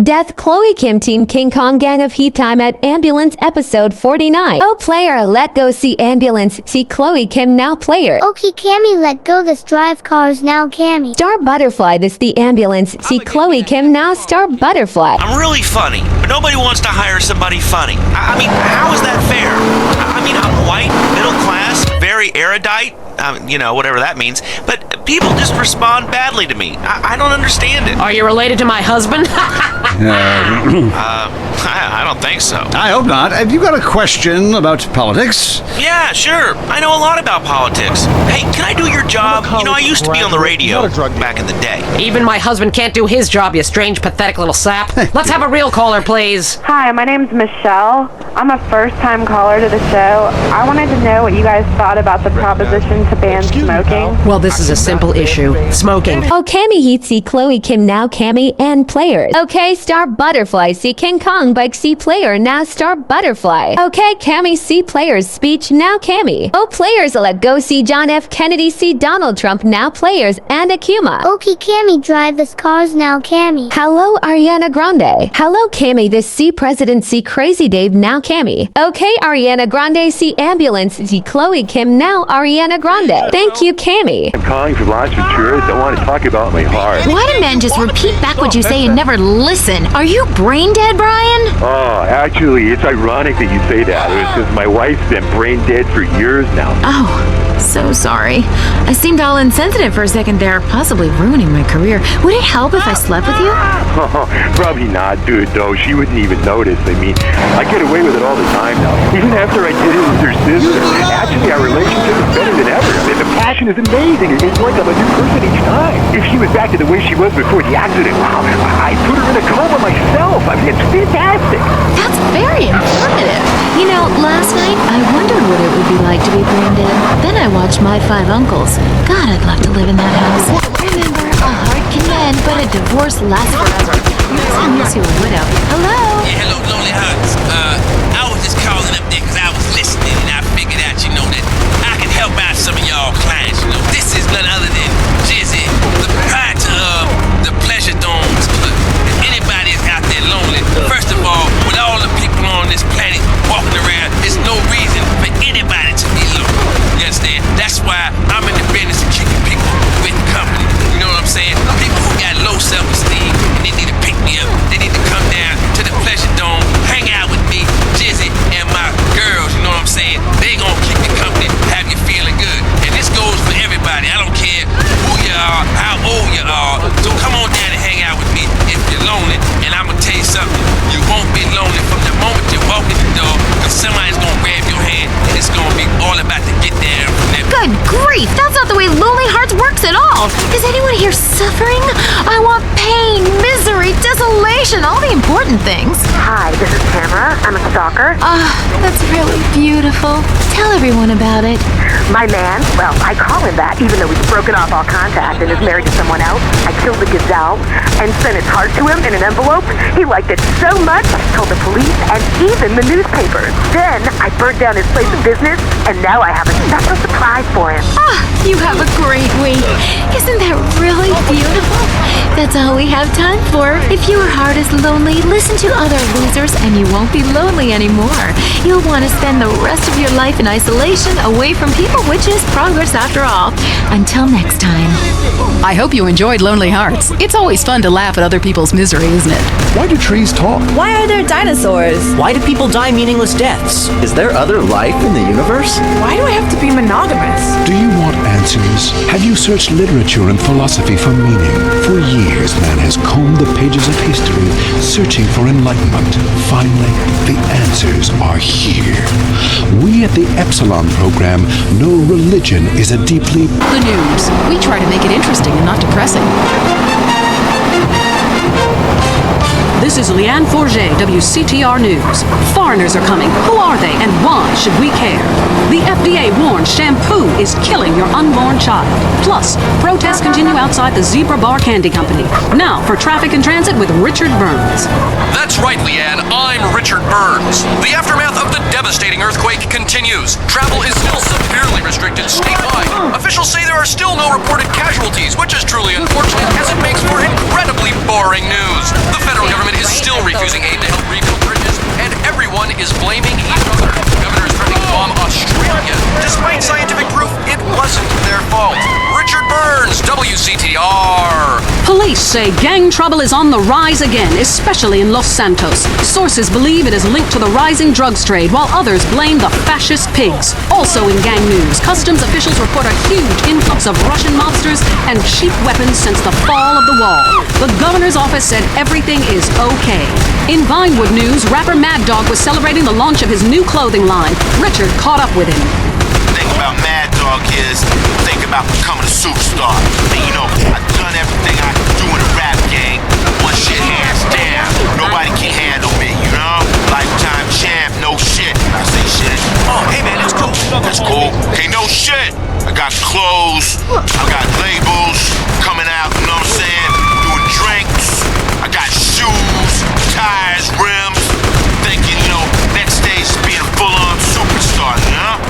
Death Chloe Kim Team King Kong Gang of Heat Time at Ambulance episode 49. Oh player, let go see ambulance, see Chloe Kim now player. Okay Cammy, let go this drive cars now Cammy. Star Butterfly this the ambulance, see Chloe Kim now Star Butterfly. I'm really funny, but nobody wants to hire somebody funny. I mean, how is that fair? I mean, I'm white, middle class, very erudite, you know, whatever that means, but people just respond badly to me. I don't understand it. Are you related to my husband? I don't think so. I hope not. Have you got a question about politics? Yeah, sure. I know a lot about politics. Hey, can I do your job? You know, I used to be on the radio back in the day. Even my husband can't do his job, you strange, pathetic little sap. Let's have a real caller, please. Hi, my name's Michelle. I'm a first-time caller to the show. I wanted to know what you guys thought about the proposition to ban smoking. Well, this is a simple issue. Smoking. Oh, Cammy Heat see Chloe Kim now Cammy and players. Okay, Star Butterfly see King Kong Bike see player now Star Butterfly. Okay, Cammy see players speech now Cammy. Oh, players let go see John F. Kennedy see Donald Trump now players and Akuma. Okay Cammy, drive this cars now Cammy. Hello, Ariana Grande. Hello, Cammy, this see President see Crazy Dave now Cammy. Okay, Ariana Grande see ambulance see Chloe Kim now Ariana Grande. Thank you, Cammy. I'm calling for lots of truth. I want to talk about my heart. Why do men just repeat back what you say and never listen? Are you brain dead, Brian? Oh, actually, it's ironic that you say that. It was because my wife's been brain dead for years now. Oh, so sorry. I seemed all insensitive for a second there, possibly ruining my career. Would it help if I slept with you? Probably not, dude, though. She wouldn't even notice. I mean, I get away with it all the time now. Even after I did it with her sister. Actually, our relationship is better than ever. I mean, the passion is amazing. It's like I'm a new person each time. If she was back to the way she was before the accident, wow, I put her in a coma myself. I mean, it's fantastic. That's very informative. You know, last night I wondered what it would be like to be brain dead. Then I watched My Five Uncles. God, I'd love to live in that house. Remember, a heart can mend, but a divorce lasts forever. Unless you're a widow. Hello? Yeah, hello, Lonely Hearts. I was just calling up there because I was listening and I figured out, you know, that I can help out some of y'all clients. You know, this is none other than Jizzy, the proprietor of the Pleasure Domes Club. If anybody is out there lonely, first of all, with all the people on this planet walking around, there's no reason for anybody to be lonely. You understand? That's why I'm in the business of keeping people with company. You know what I'm saying? People who got low self-esteem and they need to pick me up. They need to come down to the Pleasure Dome, hang out with me, Jizzy, and my girls. You know what I'm saying? They gonna keep you company, have you feeling good. And this goes for everybody. I don't care who you are, how old you are. So come on down and hang out with me if you're lonely. And I'm gonna tell you something. You won't be lonely from the moment you walk in the door, because somebody's gonna grab your hand and it's gonna be all about to get there from them. Good grief, that's not the way Lonely Hearts works at all. Is anyone here suffering? I want pain, misery, desolation, all the important things. Hi, this is Tamara. I'm a stalker. That's really beautiful. Tell everyone about it. My man, well, I call him that, even though he's broken off all contact and is married to someone else. I killed the gazelle and sent his heart to him in an envelope. He liked it so much, I told the police and even the newspapers. Then I burnt down his place of business, and now I have a special surprise for him. You have a great week. Isn't that really beautiful? That's all we have time for. If your heart is lonely, listen to other losers and you won't be lonely anymore. You'll want to spend the rest of your life in isolation, away from people, which is progress after all. Until next time. I hope you enjoyed Lonely Hearts. It's always fun to laugh at other people's misery, isn't it? Why do trees talk? Why are there dinosaurs? Why do people die meaningless deaths? Is there other life in the universe? Why do I have to be monogamous? Do you want answers? Have you searched literature and philosophy for meaning? For years, man has combed the pages of history, searching for enlightenment. Finally, the answers are here. We at the Epsilon program know religion is a deeply... The news. We try to make it interesting and not depressing. This is Leanne Forget, WCTR News. Foreigners are coming. Who are they and why should we care? The FDA warns shampoo is killing your unborn child. Plus, protests continue outside the Zebra Bar Candy Company. Now for traffic and transit with Richard Burns. That's right, Leanne. I'm Richard Burns. The aftermath of the devastating earthquake continues. Travel is still severely restricted statewide. Officials say there are still no reported casualties, which is truly unfortunate as it makes for incredibly boring news. The federal government is still refusing aid to help rebuild bridges, and everyone is blaming each other. The governor is threatening to bomb Australia, despite scientific proof it wasn't their fault. Richard Burns, WCTR. Police say gang trouble is on the rise again, especially in Los Santos. Sources believe it is linked to the rising drugs trade, while others blame the fascist pigs. Also in gang news, customs officials report a huge influx of Russian mobsters and cheap weapons since the fall of the wall. The governor's office said everything is okay. In Vinewood news, rapper Mad Dog was celebrating the launch of his new clothing line. Richard caught up with him. The thing about Mad Dog is, think about becoming a superstar. And you know, I've done everything I can do in a rap game. One shit hands down. Nobody can handle me, you know? Lifetime champ, no shit. I say shit. Oh, hey man, that's cool. That's cool. Okay, no shit. I got clothes. I got labels coming out, you know what I'm saying? Doing drinks. I got shoes, tires, rims. Thinking, you know, next stage is being a full-on superstar, you know?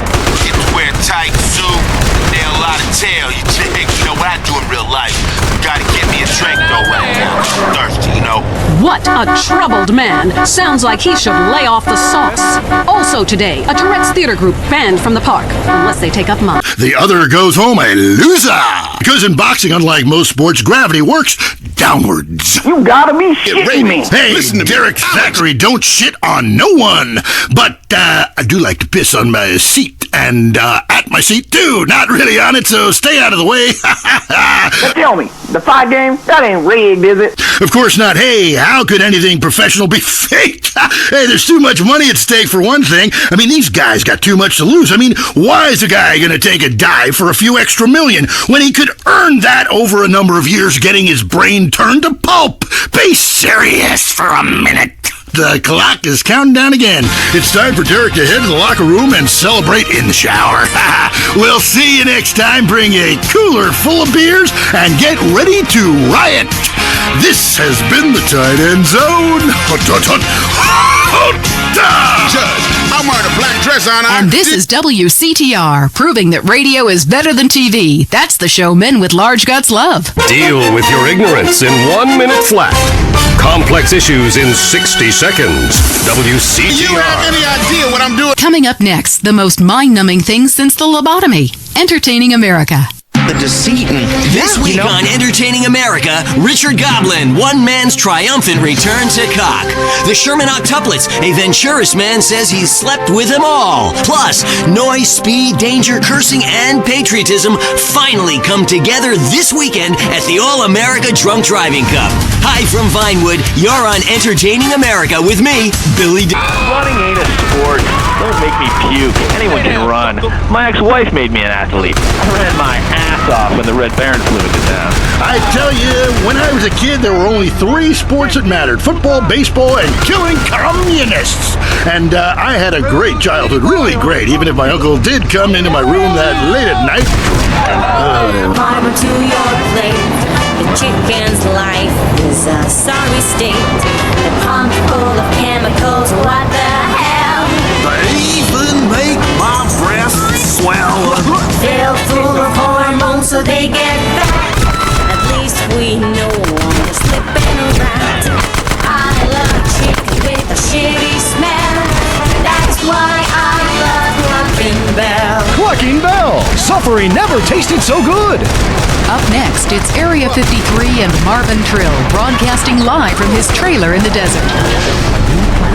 Get to wear a tight suit, nail a lot of tail, you dig? You know what I do in real life? You gotta get me a drink though right now. I'm thirsty, you know? What a troubled man. Sounds like he should lay off the sauce. Also today, a Tourette's theater group banned from the park, unless they take up money. The other goes home a loser. Because in boxing, unlike most sports, gravity works downwards. You gotta be shitting me. Hey, listen to Derek Thackeray, don't shit on no one. But I do like to piss on my seat and at my seat too. Not really on it, so stay out of the way. Now tell me, the fight game, that ain't rigged, is it? Of course not. Hey, how could anything professional be fake? Hey, there's too much money at stake for one thing. I mean, these guys got too much to lose. I mean, why is a guy gonna take a dive for a few extra million when he could earn that over a number of years getting his brain turned to pulp? Be serious for a minute. The clock is counting down again. It's time for Derek to head to the locker room and celebrate in the shower. We'll see you next time. Bring a cooler full of beers and get ready to riot. This has been the Tight End Zone. Judge, I'm wearing a black dress on. And this is WCTR, proving that radio is better than TV. That's the show men with large guts love. Deal with your ignorance in 1 minute flat. Complex issues in 60 seconds. WCTR. Do you have any idea what I'm doing? Coming up next, the most mind-numbing thing since the lobotomy. Entertaining America. The deceit. This week on Entertaining America, Richard Goblin, one man's triumphant return to cock. The Sherman Octuplets, a Venturis man says he's slept with them all. Plus, noise, speed, danger, cursing, and patriotism finally come together this weekend at the All-America Drunk Driving Cup. Hi from Vinewood, you're on Entertaining America with me, Billy D. Running ain't a sport. Don't make me puke. Anyone can run. My ex-wife made me an athlete. I ran my ass off when the Red Barons flew into town. I tell you, when I was a kid, there were only 3 sports that mattered: football, baseball, and killing communists. And I had a great childhood, really great, even if my uncle did come into my room that late at night. Mama, to your plate. The chicken's life is a sorry state. The pump full of chemicals, what the hell? They even make my breath swell. They're full of hormones, so they get fat. At least we know I'm slipping around. I love chicken with a shitty smell. That's why I love Clucking Bell. Clucking Bell! Suffering never tasted so good! Up next, it's Area 53 and Marvin Trill, broadcasting live from his trailer in the desert.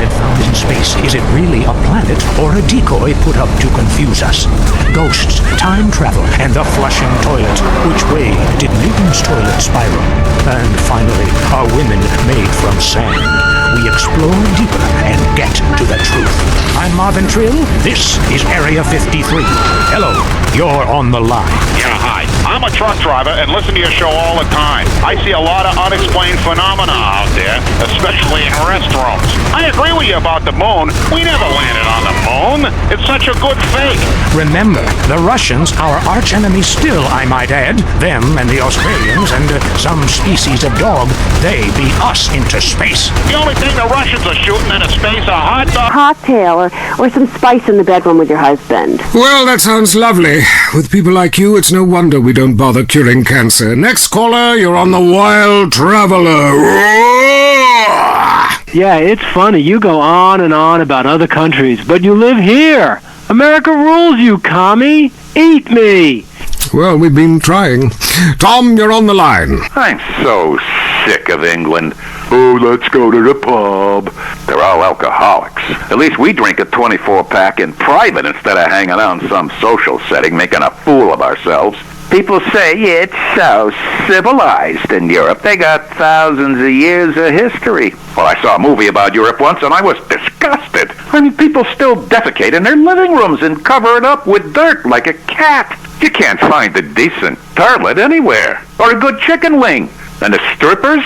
Found in space, is it really a planet or a decoy put up to confuse us? Ghosts, time travel, and the flushing toilet. Which way did Newton's toilet spiral? And finally, are women made from sand? We explore deeper and get to the truth. I'm Marvin Trill. This is Area 53. Hello, you're on the line. Yeah, hi. I'm a truck driver and listen to your show all the time. I see a lot of unexplained phenomena out there, especially in restaurants. I agree with you about the moon. We never landed on the moon. It's such a good fake. Remember, the Russians, our arch enemy still, I might add, them and the Australians and some species of dog, they beat us into space. The only thing the Russians are shooting into space are hot dogs. Cocktail or some spice in the bedroom with your husband. Well, that sounds lovely. With people like you, it's no wonder we don't bother curing cancer. Next caller, you're on the Wild Traveler. Yeah, it's funny. You go on and on about other countries, but you live here. America rules, you commie. Eat me. Well, we've been trying. Tom, you're on the line. I'm so sick of England. Oh, let's go to the pub. They're all alcoholics. At least we drink a 24-pack in private instead of hanging out in some social setting making a fool of ourselves. People say it's so civilized in Europe. They got thousands of years of history. Well, I saw a movie about Europe once, and I was disgusted. I mean, people still defecate in their living rooms and cover it up with dirt like a cat. You can't find a decent toilet anywhere. Or a good chicken wing. And the strippers?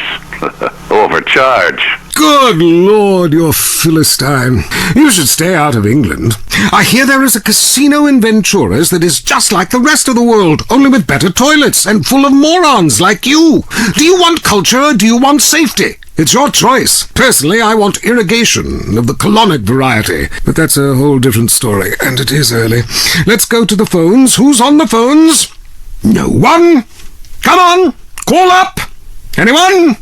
Overcharge. Good Lord, you're Philistine. You should stay out of England. I hear there is a casino in Ventura's that is just like the rest of the world, only with better toilets and full of morons like you. Do you want culture or do you want safety? It's your choice. Personally, I want irrigation of the colonic variety. But that's a whole different story, and it is early. Let's go to the phones. Who's on the phones? No one? Come on, call up. Anyone?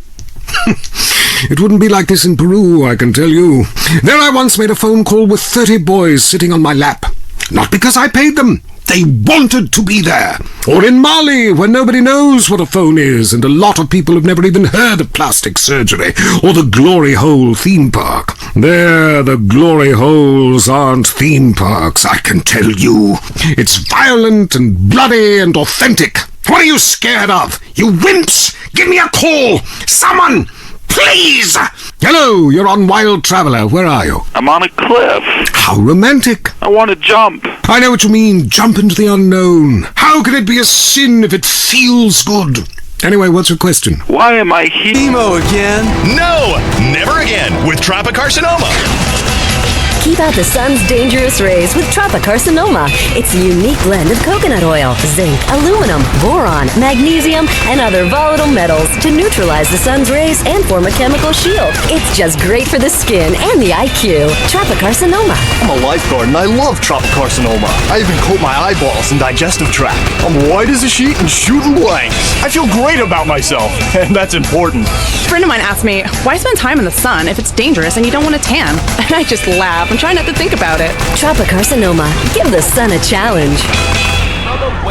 It wouldn't be like this in Peru, I can tell you. There I once made a phone call with 30 boys sitting on my lap. Not because I paid them. They wanted to be there. Or in Mali, where nobody knows what a phone is, and a lot of people have never even heard of plastic surgery, or the Glory Hole theme park. There, the Glory Holes aren't theme parks, I can tell you. It's violent and bloody and authentic. What are you scared of? You wimps! Give me a call! Someone! Please! Hello, you're on Wild Traveler. Where are you? I'm on a cliff. How romantic. I want to jump. I know what you mean. Jump into the unknown. How can it be a sin if it feels good? Anyway, what's your question? Why am I here? Emo again? No! Never again with Tropicarcinoma. Keep out the sun's dangerous rays with Tropicarcinoma. It's a unique blend of coconut oil, zinc, aluminum, boron, magnesium, and other volatile metals to neutralize the sun's rays and form a chemical shield. It's just great for the skin and the IQ. Tropicarcinoma. I'm a lifeguard and I love Tropicarcinoma. I even coat my eyeballs and digestive tract. I'm white as a sheet and shooting blanks. I feel great about myself, and that's important. A friend of mine asked me, why spend time in the sun if it's dangerous and you don't want to tan? And I just laugh and try not to think about it. Tropicarcinoma. Give the sun a challenge.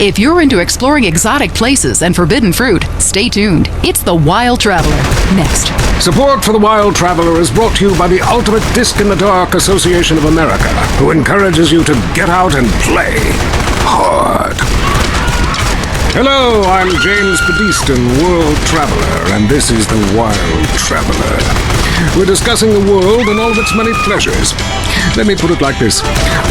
If you're into exploring exotic places and forbidden fruit, stay tuned. It's the Wild Traveler. Next. Support for the Wild Traveler is brought to you by the Ultimate Disc in the Dark Association of America, who encourages you to get out and play hard. Hello, I'm James Pedeston, World Traveler, and this is the Wild Traveler. We're discussing the world and all of its many pleasures. Let me put it like this.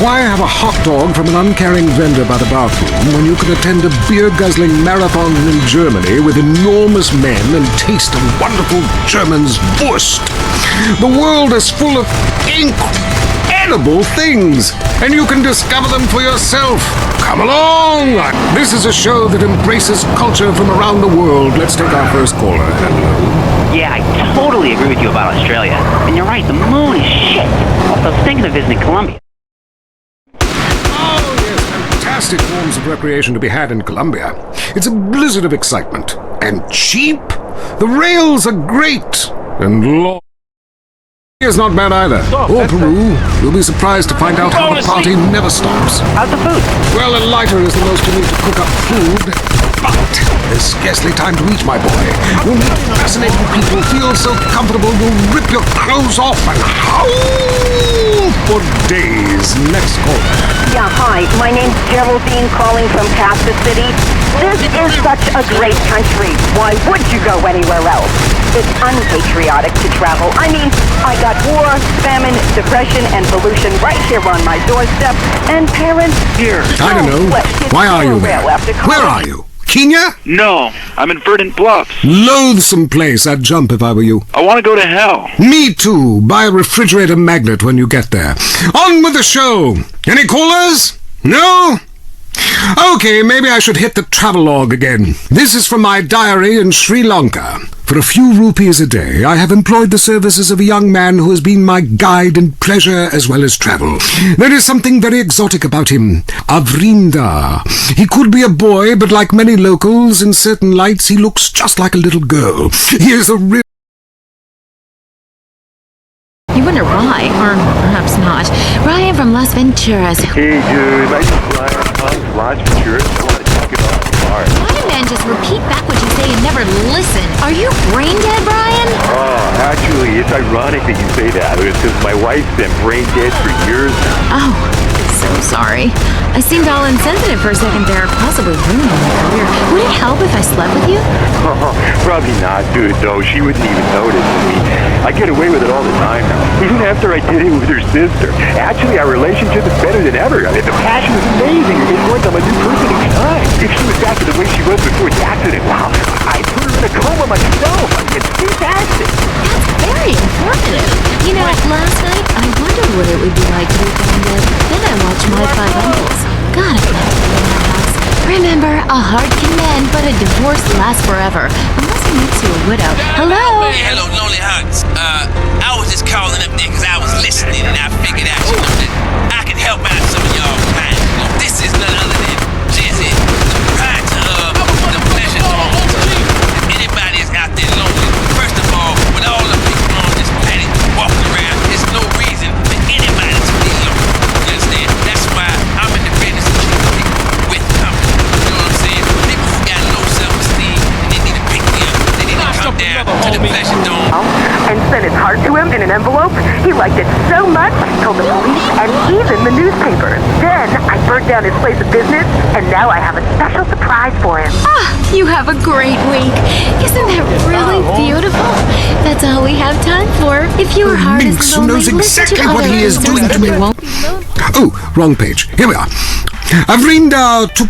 Why have a hot dog from an uncaring vendor by the bathroom when you can attend a beer-guzzling marathon in Germany with enormous men and taste a wonderful German's Wurst? The world is full of incredible things, and you can discover them for yourself. Come along! This is a show that embraces culture from around the world. Let's take our first caller. Hello. Yeah, I totally agree with you about Australia. And you're right, the moon is shit. Also, I was thinking of visiting Colombia. Oh, yes, fantastic forms of recreation to be had in Colombia. It's a blizzard of excitement. And cheap. The rails are great. And long. Is not bad either. Or Peru. You'll be surprised to find out how the party never stops. How's the food? Well, a lighter is the most you need to cook up food. But there's scarcely time to eat, my boy. You'll meet fascinating people, feel so comfortable you'll rip your clothes off and howl for days. Next caller. Yeah, hi. My name's Geraldine, calling from Pasko City. This is such a great country. Why would you go anywhere else? It's unpatriotic to travel. I mean, I got war, famine, depression, and pollution right here on my doorstep, and parents here. I don't know. Why are you there? Where are you? Kenya? No, I'm in Verdant Bluffs. Loathsome place. I'd jump if I were you. I want to go to hell. Me too. Buy a refrigerator magnet when you get there. On with the show. Any callers? No? Okay, maybe I should hit the travelogue again. This is from my diary in Sri Lanka. For a few rupees a day, I have employed the services of a young man who has been my guide in pleasure as well as travel. There is something very exotic about him. Avrinda. He could be a boy, but like many locals, in certain lights he looks just like a little girl. He is a real... You wonder why, or perhaps not. Ryan from Las Venturas. Hey, dude, my name's Ryan from Las Venturas. I want to talk about the bar. Why, man, just repeat back what you say and never listen. Are you brain dead, Brian? Oh, actually, it's ironic that you say that. It's because my wife's been brain dead for years now. Oh, so sorry. I seemed all insensitive for a second there, possibly ruining my career. Would it help if I slept with you? Probably not, dude, though. She wouldn't even notice. I get away with it all the time now. Even after I did it with her sister. Actually, our relationship is better than ever. The passion is amazing. It's like I'm a new person each time. If she was back to the way she was before the accident, wow, I put her in a coma myself. It's fantastic. That's very informative. You know, last night I wondered what it would be like to be brain dead. Then I watched My Five Uncles. God, I'd love to be in that house. Remember, a heart can mend, but a divorce lasts forever. Unless it makes you a widow. Hello? Hey, hello, Lonely Hearts. I was just calling up there because I was listening and I figured out, you know, that I can help out some of y'all kind. You know, this is none other than Jesse, the proprietor of the Pleasure Dome. If anybody is out there lonely, first of all, with all the people on this planet walking around, there's no reason for anybody to be lonely. You understand? That's why I'm in the business of keeping people with company. You know what I'm saying? People who got low self-esteem and they need to pick me up. They need to come down to the Pleasure Dome. And sent his heart to him in an envelope. He liked it so much, he told the police and even the newspaper. Then I burnt down his place of business, and now I have a special surprise for him. Ah, you have a great week. Isn't that really beautiful? That's all we have time for. If your heart is lonely, knows exactly listen to what he is others. doing to me. There won't be lonely. Oh, wrong page. Here we are. Avrinda took